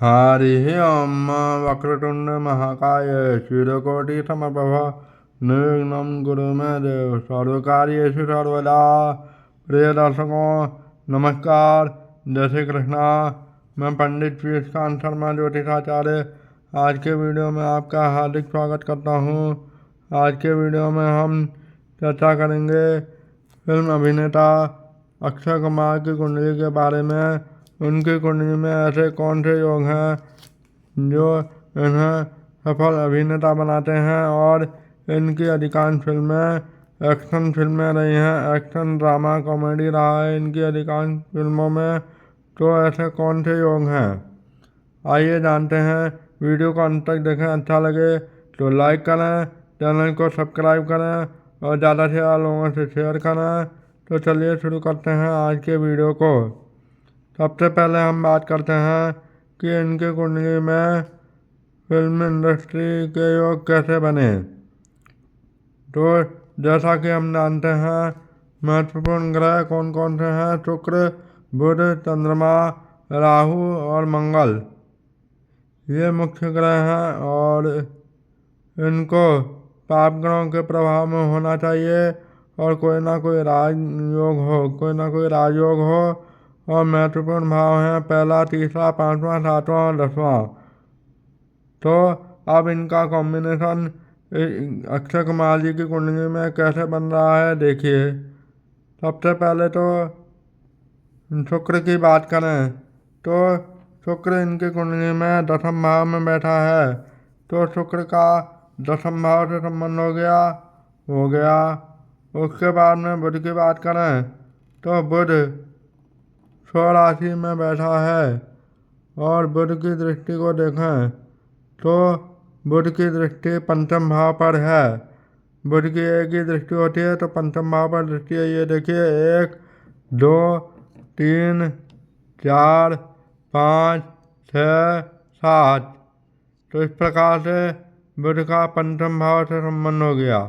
हरिः ओं वक्रतुण्ड महाकाय सूर्यकोटि समप्रभ निर्विघ्नं कुरु मे देव सर्वकार्येषु सर्वदा। प्रिय दर्शकों नमस्कार, जय श्री कृष्णा। मैं पंडित पीयूषकांत शर्मा ज्योतिषाचार्य आज के वीडियो में आपका हार्दिक स्वागत करता हूँ। आज के वीडियो में हम चर्चा करेंगे फिल्म अभिनेता अक्षय कुमार की कुंडली के बारे में। उनकी कुंडली में ऐसे कौन से योग हैं जो इन्हें सफल अभिनेता बनाते हैं, और इनकी अधिकांश फिल्में एक्शन फिल्में रही हैं। एक्शन ड्रामा कॉमेडी रहा है इनकी अधिकांश फिल्मों में। तो ऐसे कौन से योग हैं, आइए जानते हैं। वीडियो को अंत तक देखें। अच्छा लगे तो लाइक करें, चैनल को सब्सक्राइब करें और ज़्यादा से ज़्यादा लोगों से शेयर करें। तो चलिए शुरू करते हैं आज के वीडियो को। सबसे पहले हम बात करते हैं कि इनके कुंडली में फिल्म इंडस्ट्री के योग कैसे बने। तो जैसा कि हम जानते हैं महत्वपूर्ण ग्रह कौन कौन से हैं। शुक्र, बुध, चंद्रमा, राहु और मंगल, ये मुख्य ग्रह हैं और इनको पाप ग्रहों के प्रभाव में होना चाहिए और कोई ना कोई राजयोग हो। और महत्वपूर्ण भाव हैं पहला, तीसरा, पांचवा, सातवां और 10वां। तो अब इनका कॉम्बिनेशन अक्षय कुमार जी की कुंडली में कैसे बन रहा है देखिए। सबसे पहले तो शुक्र की बात करें तो शुक्र इनकी कुंडली में 10वें भाव में बैठा है। तो शुक्र का 10वें भाव से संबंध हो गया। उसके बाद में बुध की बात करें तो बुध स्वराशि में बैठा है और बुध की दृष्टि को देखें तो बुध की दृष्टि पंचम भाव पर है। बुध की एक ही दृष्टि होती है तो पंचम भाव पर दृष्टि है। ये देखिए 1, 2, 3, 4, 5, 6, 7। तो इस प्रकार से बुध का पंचम भाव से संबंध हो गया।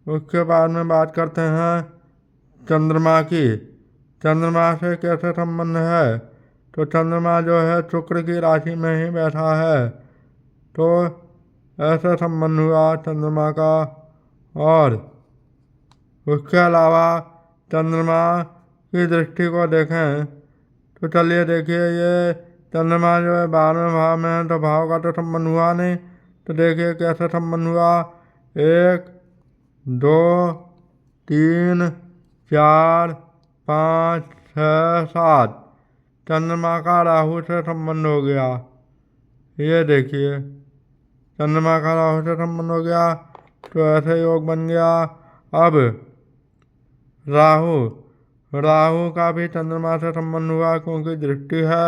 उसके बाद में बात करते हैं चंद्रमा की। चंद्रमा से कैसे संबंध है। तो चंद्रमा जो है शुक्र की राशि में ही बैठा है। तो ऐसे संबंध हुआ चंद्रमा का। और उसके अलावा चंद्रमा की दृष्टि को देखें तो चलिए देखिए, ये चंद्रमा जो है 12वें भाव में है तो भाव का तो संबंध हुआ नहीं। तो देखिए कैसे संबंध हुआ। 1, 2, 3, 4, 5, 6, 7। चंद्रमा का राहु से संबंध हो गया। ये देखिए चंद्रमा का राहु से संबंध हो गया। तो ऐसे योग बन गया। अब राहु का भी चंद्रमा से संबंध हुआ क्योंकि दृष्टि है।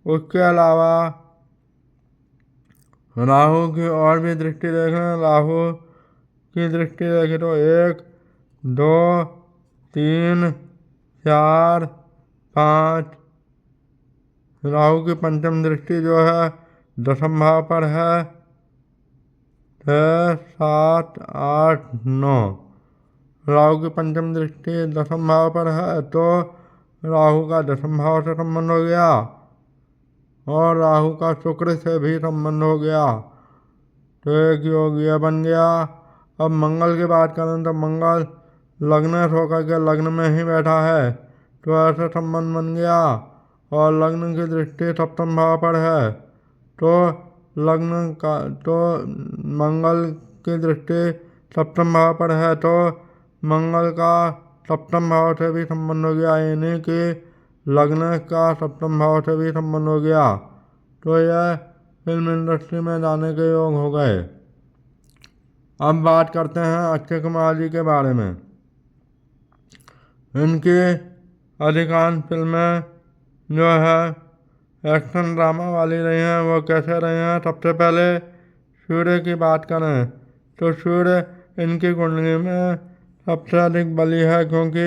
उसके अलावा राहु की और भी दृष्टि देखें। राहु की दृष्टि देखें तो 1, 2, 3, 4, 5। राहु की पंचम दृष्टि जो है 10वें भाव पर है। 6, 7, 8, 9। राहु की पंचम दृष्टि 10वें भाव पर है तो राहु का 10वें भाव से संबंध हो गया और राहु का शुक्र से भी संबंध हो गया। तो एक योग यह बन गया। अब मंगल की बात करें तो मंगल लग्न होकर के लग्न में ही बैठा है तो ऐसे संबंध बन गया। और लग्न की दृष्टि 7वें भाव पर है तो मंगल की दृष्टि 7वें भाव पर है तो मंगल का 7वें भाव से भी संबंध हो गया, यानी कि लग्न का 7वें भाव से भी संबंध हो गया। तो यह फिल्म इंडस्ट्री में जाने के योग हो गए। अब बात करते हैं अक्षय कुमार जी के बारे में। इनकी अधिकांश फिल्में जो है एक्शन ड्रामा वाली रही हैं। वो कैसे रही हैं। सबसे पहले सूर्य की बात करें तो सूर्य इनकी कुंडली में सबसे अधिक बली है क्योंकि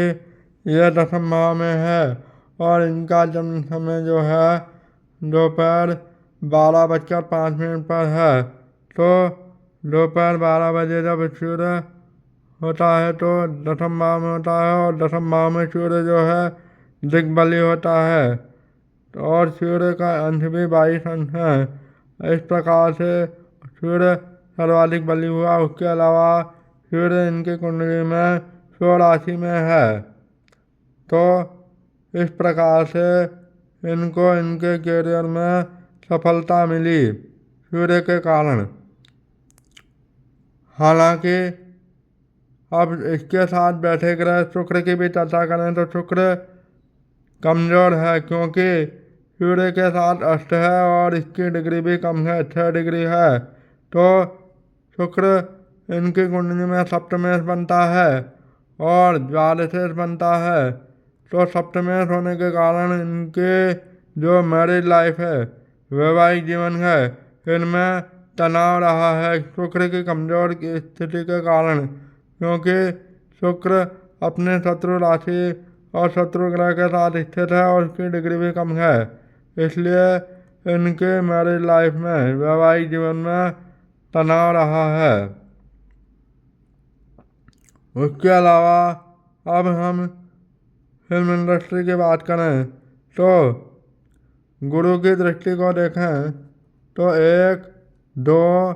यह 10वें भाव में है और इनका जन्म समय जो है दोपहर 12:05 पर है। तो दोपहर 12 बजे जब सूर्य होता है तो 10वें भाव में होता है और 10वें भाव में सूर्य जो है दिग्बली होता है और सूर्य का अंश भी 22 अंश है। इस प्रकार से सूर्य सर्वाधिक बली हुआ। उसके अलावा सूर्य इनकी कुंडली में 100 राशि में है। तो इस प्रकार से इनको इनके कैरियर में सफलता मिली सूर्य के कारण। हालांकि अब इसके साथ बैठे ग्रह शुक्र की भी चर्चा करें तो शुक्र कमजोर है, क्योंकि सूर्य के साथ अष्ट है और इसकी डिग्री भी कम है, 6 डिग्री है। तो शुक्र इनकी कुंडली में सप्तमेश बनता है और द्वादशेश बनता है। तो सप्तमेश होने के कारण इनके जो मैरिज लाइफ है, वैवाहिक जीवन है, इनमें तनाव रहा है शुक्र की कमजोर की स्थिति के कारण, क्योंकि शुक्र अपने शत्रु राशि और शत्रु ग्रह के साथ स्थित है और उसकी डिग्री भी कम है। इसलिए इनके मैरिज लाइफ में, वैवाहिक जीवन में तनाव रहा है। उसके अलावा अब हम फिल्म इंडस्ट्री की बात करें तो गुरु की दृष्टि को देखें तो 1, 2,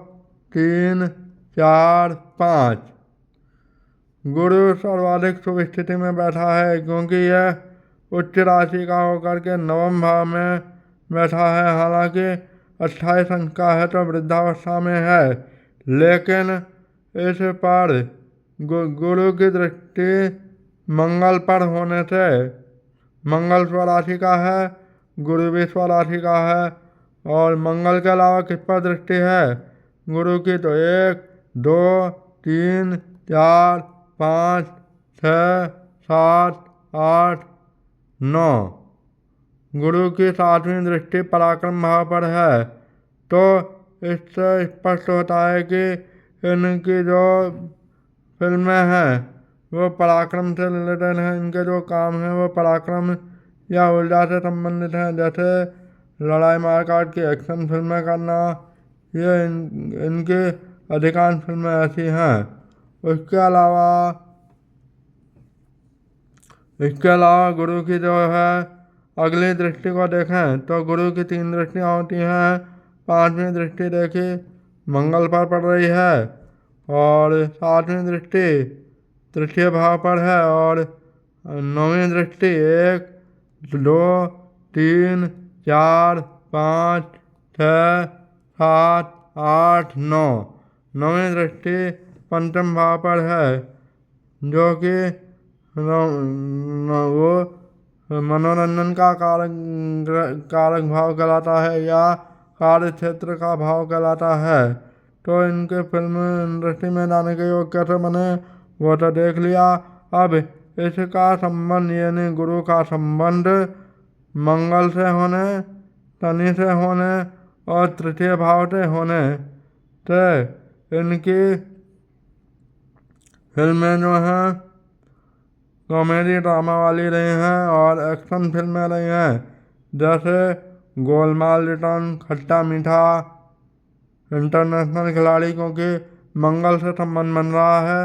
3, 4, 5 गुरु सर्वाधिक शुभ स्थिति में बैठा है, क्योंकि यह उच्च राशि का होकर के 9वें भाव में बैठा है। हालांकि 28 अंक का है तो वृद्धावस्था में है, लेकिन इस पर गुरु की दृष्टि मंगल पर होने से, मंगल स्वराशि का है, गुरु भी स्वराशि का है, और मंगल के अलावा किस पर दृष्टि है गुरु की, तो 1, 2, 3, 4, 5, 6, 7, 8, 9 गुरु की 7वीं दृष्टि पराक्रम भाव पर है। तो इससे स्पष्ट होता है कि इनकी जो फिल्में हैं वो पराक्रम से रिलेटेड हैं। इनके जो काम हैं वो पराक्रम या ऊर्जा से संबंधित हैं, जैसे लड़ाई मारकाट की एक्शन फिल्में करना। ये इनकी अधिकांश फिल्में ऐसी हैं। इसके अलावा गुरु की जो है अगली दृष्टि को देखें तो गुरु की 3 दृष्टियाँ होती हैं। 5वीं दृष्टि देखी मंगल पर पड़ रही है और 7वीं दृष्टि तृतीय भाव पर है और 9वीं दृष्टि 1, 2, 3, 4, 5, 6, 7, 8, 9 9वीं दृष्टि पंचम भाव पर है, जो कि वो मनोरंजन का कारक भाव कहलाता है या कार्य क्षेत्र का भाव कहलाता है। तो इनके फिल्म इंडस्ट्री में जाने के योग कैसे बने वो तो देख लिया। अब इसका संबंध, यानी गुरु का संबंध मंगल से होने, शनि से होने और तृतीय भाव से होने से इनकी फिल्में जो हैं कॉमेडी ड्रामा वाली रही हैं और एक्शन फिल्में रही हैं, जैसे गोलमाल रिटर्न, खट्टा मीठा, इंटरनेशनल खिलाड़ी, क्योंकि मंगल से संबंध बन रहा है,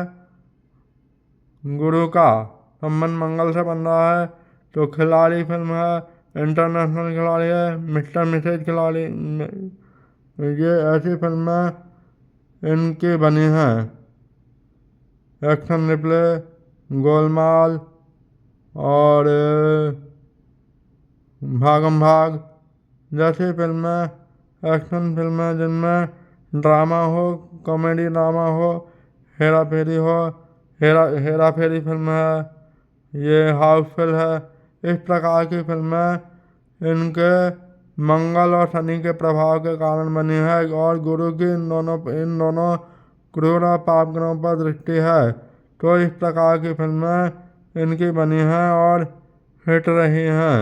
गुरु का संबंध मंगल से बन रहा है, तो खिलाड़ी फिल्म है, इंटरनेशनल खिलाड़ी है, मिस्टर मिसेज खिलाड़ी, ये ऐसी फिल्में इनकी बनी हैं। एक्शन रिप्ले, गोलमाल और भागम भाग जैसी फिल्में, एक्शन फिल्में जिनमें ड्रामा हो, कॉमेडी ड्रामा हो, हेरा फेरी हो, हेरा फेरी फिल्म है, ये हाउसफुल है। इस प्रकार की फिल्में इनके मंगल और शनि के प्रभाव के कारण बनी है और गुरु की इन दोनों क्रूर और पाप ग्रहों पर दृष्टि है। तो इस प्रकार की फिल्में इनकी बनी हैं और हिट रही हैं।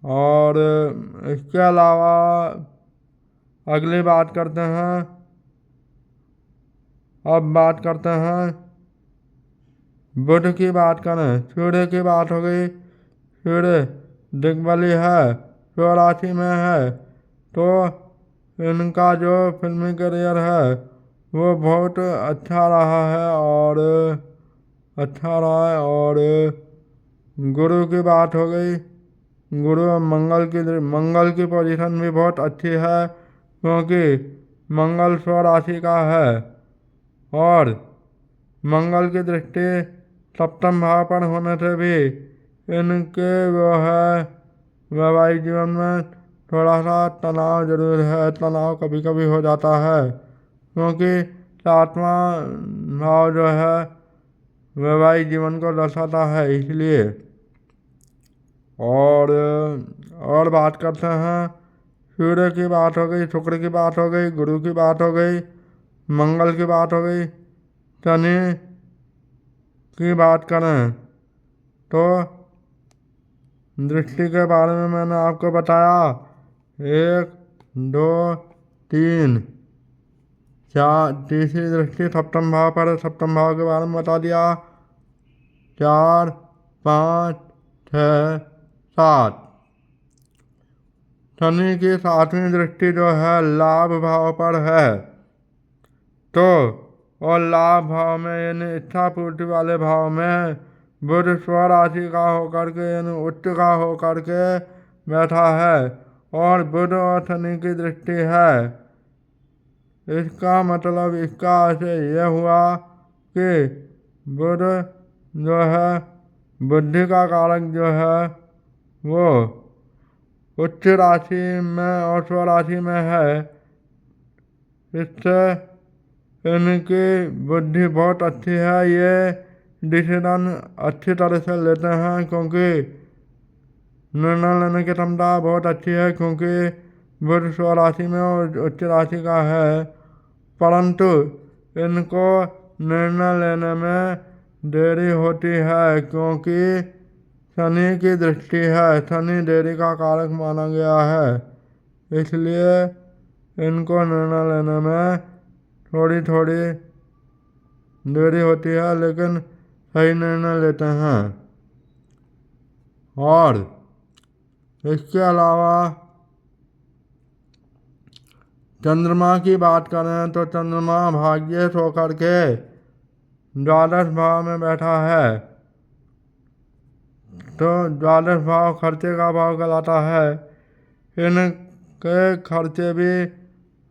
और इसके अलावा अगली बात करते हैं, अब बात करते हैं बुध की बात करें। सूर्य की बात हो गई, सूर्य दिग्बली है, स्वराशि में है, तो इनका जो फिल्मी करियर है वो बहुत अच्छा रहा है और गुरु की बात हो गई। गुरु और मंगल की पोजीशन भी बहुत अच्छी है, क्योंकि मंगल स्वराशि का है और मंगल की दृष्टि सप्तम भाव पर होने से भी इनके वो है वैवाहिक जीवन में थोड़ा सा तनाव जरूर है। तनाव कभी कभी हो जाता है, क्योंकि सातवां भाव जो है वैवाहिक जीवन को दर्शाता है, इसलिए। और बात करते हैं, सूर्य की बात हो गई, शुक्र की बात हो गई, गुरु की बात हो गई, मंगल की बात हो गई। शनि की बात करें तो दृष्टि के बारे में मैंने आपको बताया, 1 2 3 4, तीसरी दृष्टि सप्तम भाव पर है, सप्तम भाव के बारे में बता दिया। 4 5 6 7, शनि की 7वीं दृष्टि जो है लाभ भाव पर है, तो और लाभ भाव में यानी इच्छा पूर्ति वाले भाव में बुध स्वराशि का होकर के यानी उच्च का होकर के बैठा है और बुध और शनि की दृष्टि है। इसका मतलब इसका अर्थ यह हुआ कि बुध जो है बुद्धि का कारक जो है वो उच्च राशि में और स्वराशि में है। इससे इनकी बुद्धि बहुत अच्छी है, ये डिसीजन अच्छी तरह से लेते हैं, क्योंकि निर्णय लेने की क्षमता बहुत अच्छी है, क्योंकि बुध स्वराशि में और उच्च राशि का है। परंतु इनको निर्णय लेने में देरी होती है, क्योंकि शनि की दृष्टि है। शनि देरी का कारक माना गया है, इसलिए इनको निर्णय लेने में थोड़ी थोड़ी देरी होती है, लेकिन सही निर्णय लेते हैं। और इसके अलावा चंद्रमा की बात करें तो चंद्रमा भाग्येश होकर के द्वादश भाव में बैठा है, तो द्वादश भाव खर्चे का भाव कहलाता है। इनके खर्चे भी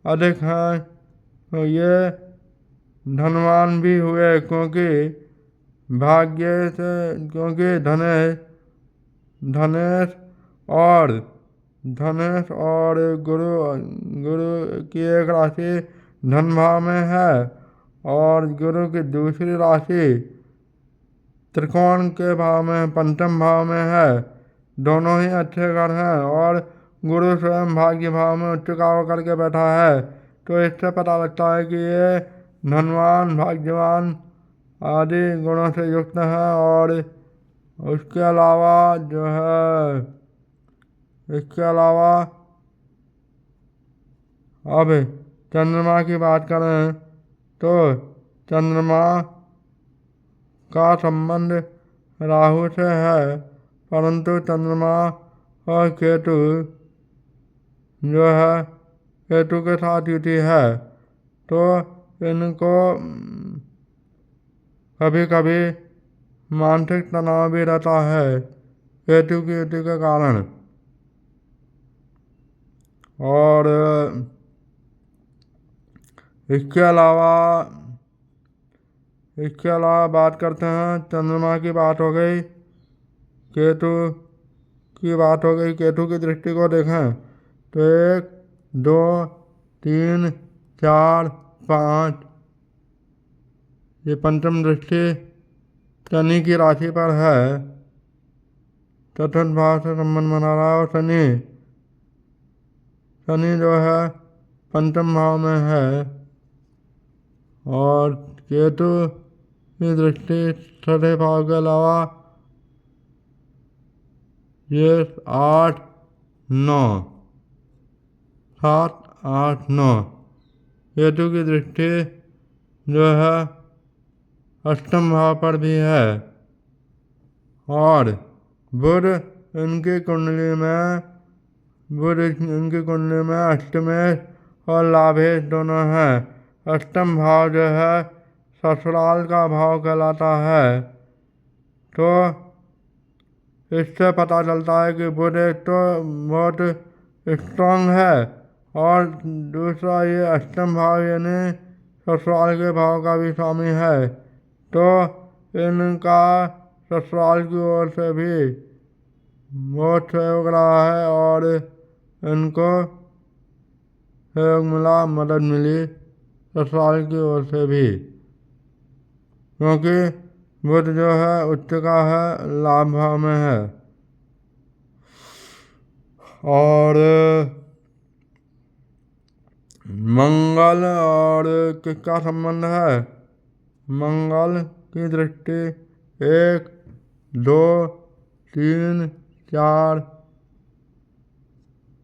अधिक हैं, तो ये धनवान भी हुए, क्योंकि भाग्य से, क्योंकि धनेश और गुरु की एक राशि धन भाव में है और गुरु की दूसरी राशि त्रिकोण के भाव में पंचम भाव में है। दोनों ही अच्छे घर हैं और गुरु स्वयं भाग्य भाव में उच्च का होकर के बैठा है, तो इससे पता लगता है कि ये धनवान भाग्यवान आदि गुणों से युक्त है। और उसके अलावा जो है इसके अलावा अब चंद्रमा की बात करें तो चंद्रमा का संबंध राहु से है, परंतु चंद्रमा और केतु जो है केतु के साथ युति है, तो इनको कभी कभी मानसिक तनाव भी रहता है केतु की युति के कारण। और इसके अलावा बात करते हैं, चंद्रमा की बात हो गई, केतु की बात हो गई। केतु की दृष्टि को देखें तो 1 2 3 4 5, ये पंचम दृष्टि शनि की राशि पर है, चतुर्थ भाव से संबंध बना रहा है। और शनि जो है पंचम भाव में है और केतु की दृष्टि छठे भाव के अलावा ये 8 9 7 8 9 केतु की दृष्टि जो है अष्टम भाव पर भी है। और बुध इनकी कुंडली में अष्टमेश और लाभेश दोनों हैं। अष्टम भाव जो है ससुराल का भाव कहलाता है, तो इससे पता चलता है कि बुध एक तो बहुत स्ट्रांग है और दूसरा ये अष्टम भाव यानी ससुराल के भाव का भी स्वामी है, तो इनका ससुराल की ओर से भी बहुत सहयोग रहा है और इनको सहयोग मिला, मदद मिली ससुराल की ओर से भी, क्योंकि बुध जो है उच्च का है, लाभ भाव में है। और मंगल और किसका संबंध है? मंगल की दृष्टि 1, 2, 3, 4,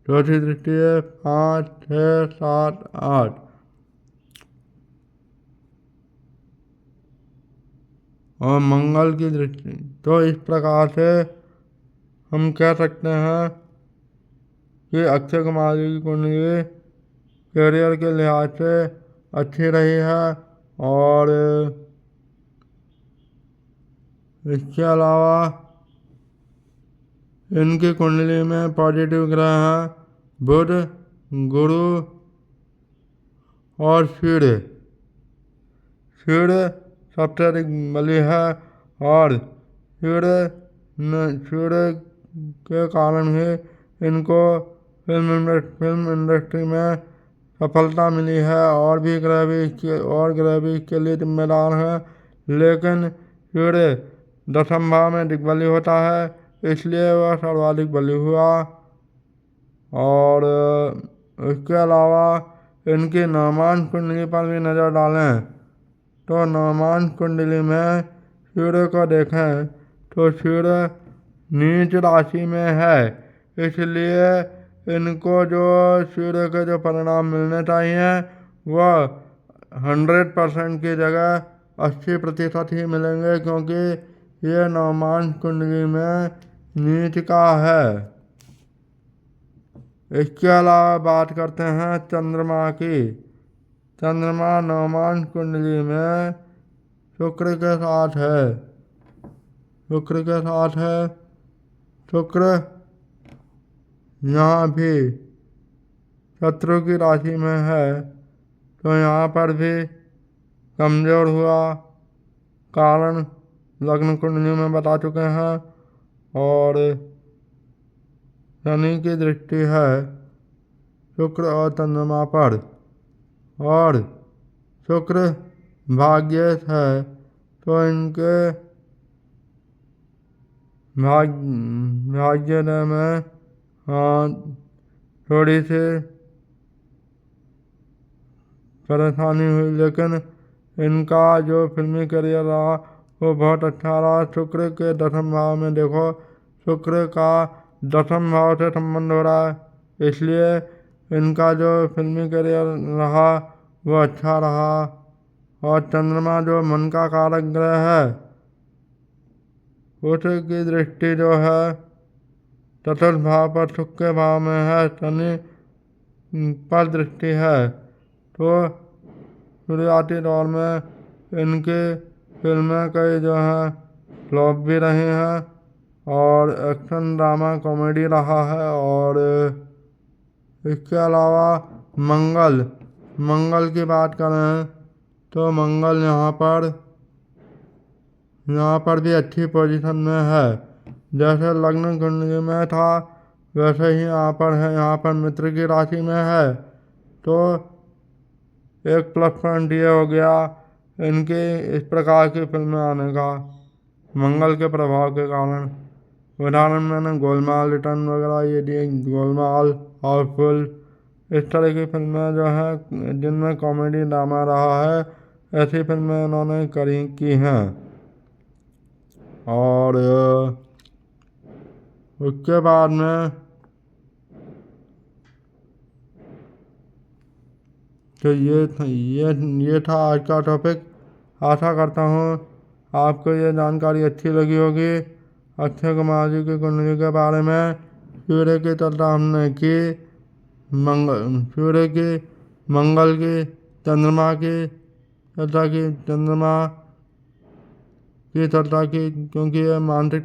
चौथी दृष्टि है 5, 6, 7, 8। और मंगल की दृष्टि, तो इस प्रकार से हम कह सकते हैं कि अक्षय कुमार जी की कुंडली करियर के लिहाज से अच्छी रही है। और इसके अलावा इनकी कुंडली में पॉजिटिव ग्रह हैं बुध, गुरु और सूर्य। सूर्य सबसे अधिक बली है और सूर्य के कारण ही इनको फिल्म इंडस्ट्री में सफलता मिली है। और ग्रह भी इसके लिए जिम्मेदार हैं, लेकिन सूर्य 10वें भाव में दिग्बली होता है, इसलिए वह सर्वाधिक बली हुआ। और इसके अलावा इनकी नवमान कुंडली पर भी नज़र डालें तो नवमान कुंडली में सूर्य को देखें तो सूर्य नीच राशि में है, इसलिए इनको जो सूर्य के जो परिणाम मिलने चाहिए वह 100% की जगह 80% ही मिलेंगे, क्योंकि ये नवमान कुंडली में नीच का है। इसके अलावा बात करते हैं चंद्रमा की। चंद्रमा नवमान कुंडली में शुक्र के साथ है। शुक्र यहाँ भी शत्रु की राशि में है, तो यहाँ पर भी कमजोर हुआ, कारण लग्न कुंडली में बता चुके हैं। और शनि की दृष्टि है शुक्र और चंद्रमा पर, और शुक्र भाग्येश है, तो इनके भाग्य में थोड़ी सी परेशानी हुई, लेकिन इनका जो फिल्मी करियर रहा वो बहुत अच्छा रहा। शुक्र के 10वें भाव में देखो, शुक्र का 10वें भाव से संबंध हो रहा है, इसलिए इनका जो फिल्मी करियर रहा वो अच्छा रहा। और चंद्रमा जो मन का कारक ग्रह है, उसकी दृष्टि जो है चतुर्थ भाव पर शुक्र के भाव में है, शनि पर दृष्टि है, तो शुरुआती दौर में इनकी फिल्में कई जो हैं फ्लॉप भी रही हैं और एक्शन ड्रामा कॉमेडी रहा है। और इसके अलावा मंगल की बात करें तो मंगल यहाँ पर भी अच्छी पोजीशन में है, जैसे लग्न कुंडली में था वैसे ही यहाँ पर है। यहाँ पर मित्र की राशि में है, तो एक प्लस पॉइंट ये हो गया इनके इस प्रकार की फिल्में आने का मंगल के प्रभाव के कारण। उदाहरण मैंने गोलमाल रिटर्न वगैरह ये दिए, गोलमाल, हाउसफुल, इस तरह की फिल्में जो हैं जिनमें कॉमेडी ड्रामा रहा है, ऐसी फिल्में इन्होंने की हैं। और उसके बाद में तो ये था आज का टॉपिक। आशा करता हूँ आपको ये जानकारी अच्छी लगी होगी अक्षय कुमार जी की कुंडली के बारे में। सूर्य की चर्चा हमने की, सूर्य की, मंगल की, चंद्रमा की चर्चा की। चंद्रमा की चर्चा की, क्योंकि ये मानसिक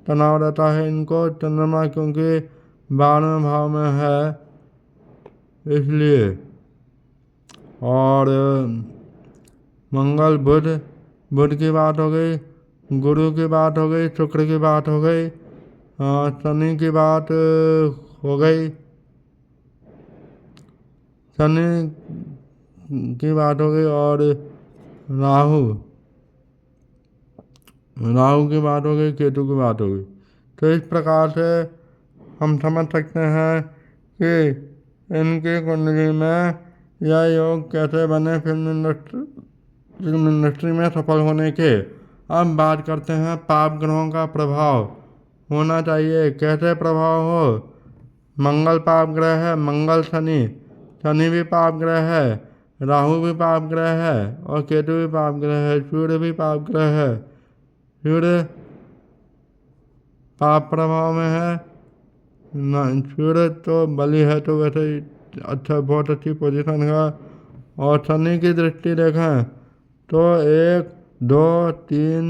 तनाव रहता है इनको। चंद्रमा क्योंकि 12वें भाव में है इसलिए। और मंगल बुध की बात हो गई, गुरु की बात हो गई, शुक्र की बात हो गई, शनि की बात हो गई, शनि की बात हो गई, और राहु की बात हो गई, केतु की बात हो गई। तो इस प्रकार से हम समझ सकते हैं कि इनकी कुंडली में यह योग कैसे बने फिल्म इंडस्ट्री में सफल होने के। अब बात करते हैं पाप ग्रहों का प्रभाव होना चाहिए, कैसे प्रभाव हो। मंगल पाप ग्रह है, मंगल शनि भी पाप ग्रह है, राहु भी पाप ग्रह है, और केतु भी पाप ग्रह है, सूर्य भी पाप ग्रह है। सूर्य पाप प्रभाव में है, सूर्य तो बलि है, तो वैसे अच्छा बहुत अच्छी पोजीशन है। और शनि की दृष्टि देखें तो 1 2 3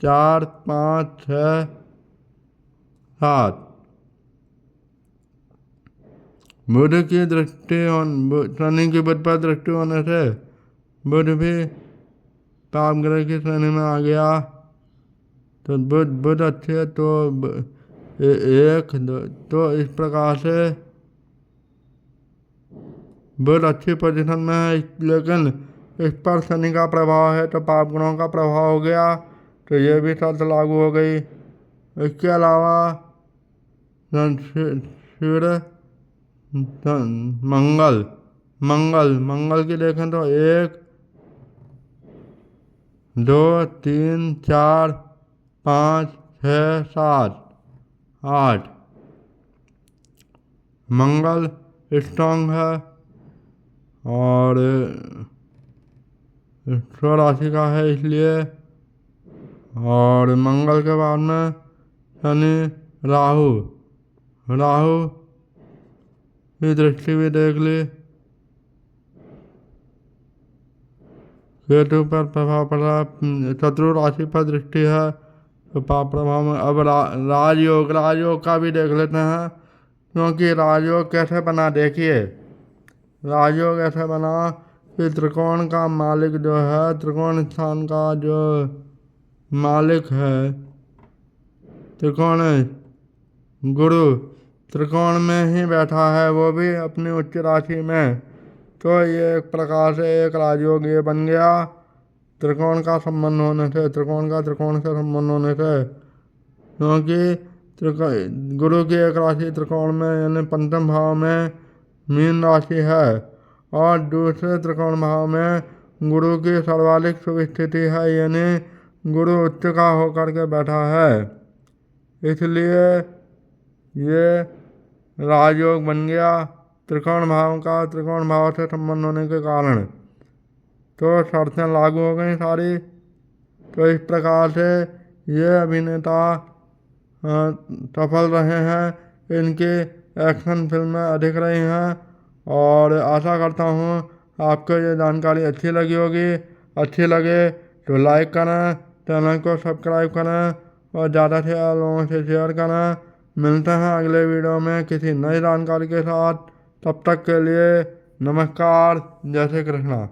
4 5 6 7 बुध की दृष्टि, शनि की बुध पर दृष्टि होने से बुध भी पाप ग्रह की श्रेणी में आ गया। तो बुध अच्छे है, तो 1 2, तो इस प्रकार से बुध अच्छी पोजीशन में है, लेकिन इस पर शनि का प्रभाव है, तो पाप ग्रहों का प्रभाव हो गया, तो ये भी शर्त लागू हो गई। इसके अलावा सूर्य मंगल की देखें तो 1 2 3 4 5 6 7 8 मंगल स्ट्रांग है, और राशि का है इसलिए। और मंगल के बाद में शनि, राहु की दृष्टि भी देख ली, केतु पर प्रभाव पड़ा, शत्रु राशि पर दृष्टि है, तो पाप प्रभाव में। अब राजयोग का भी देख लेते हैं, क्योंकि राजयोग कैसे बना, देखिए राजयोग ऐसे बना कि त्रिकोण का मालिक जो है, त्रिकोण स्थान का जो मालिक है, त्रिकोण गुरु त्रिकोण में ही बैठा है, वो भी अपनी उच्च राशि में। तो ये एक प्रकार से एक राजयोग ये बन गया, त्रिकोण का संबंध होने से, त्रिकोण से संबंध होने से। क्योंकि गुरु की एक राशि त्रिकोण में यानी पंचम भाव में मीन राशि है, और दूसरे त्रिकोण भाव में गुरु की सर्वाधिक शुभ स्थिति है, यानी गुरु उच्च का होकर के बैठा है, इसलिए ये राजयोग बन गया त्रिकोण भाव से संबंध होने के कारण। तो शर्तें लागू हो गई सारी। तो इस प्रकार से ये अभिनेता सफल रहे हैं, इनकी एक्शन फिल्में अधिक रही हैं, और आशा करता हूँ आपको ये जानकारी अच्छी लगी होगी। अच्छी लगे तो लाइक करें, चैनल को सब्सक्राइब करें, और ज़्यादा से ज़्यादा लोगों से शेयर करें। मिलते हैं अगले वीडियो में किसी नई जानकारी के साथ। तब तक के लिए नमस्कार, जय श्री कृष्णा।